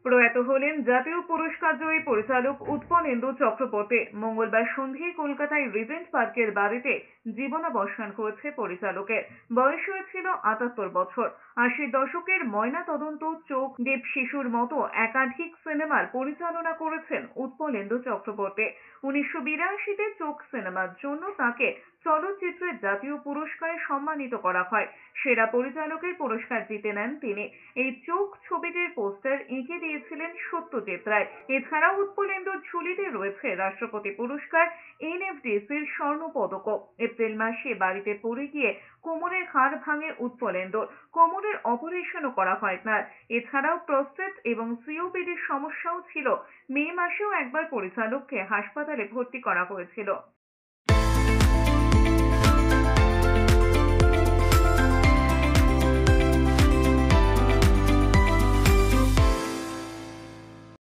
প্রয়াত হলেন জাতীয় পুরস্কারজয়ী পরিচালক উৎপলেন্দু চক্রবর্তী। মঙ্গলবার সন্ধ্যায় কলকাতায় রিজেন্ট পার্কের বাড়িতে জীবনাবসান হয়েছে পরিচালকের। বয়স হয়েছিল ৭৮ বছর। ৮০ দশকের ময়না তদন্ত, চোখ, দেব শিশুর মতো একাধিক সিনেমার পরিচালনা করেছেন উৎপলেন্দু চক্রবর্তী। ১৯৮২-তে চোখ সিনেমার জন্য তাকে চলচ্চিত্রের জাতীয় পুরস্কারে সম্মানিত করা হয়। সেরা পরিচালকের পুরস্কার জিতে নেন তিনি। এই চোখ ছবিটির পোস্টার এঁকে দিয়েছিলেন সত্যজিৎ রায়। এছাড়াও উৎপলেন্দুর ঝুলিতে রয়েছে রাষ্ট্রপতি পুরস্কার, এনএফডিসির স্বর্ণ পদকও। এপ্রিল মাসে বাড়িতে পড়ে গিয়ে কোমরের হাড় ভাঙে উৎপলেন্দুর। কোমরের অপারেশনও করা হয় তার। এছাড়াও প্রস্টেট এবং সিওপিডির সমস্যাও ছিল। মে মাসেও একবার পরিচালককে হাসপাতালে ভর্তি করা হয়েছিল।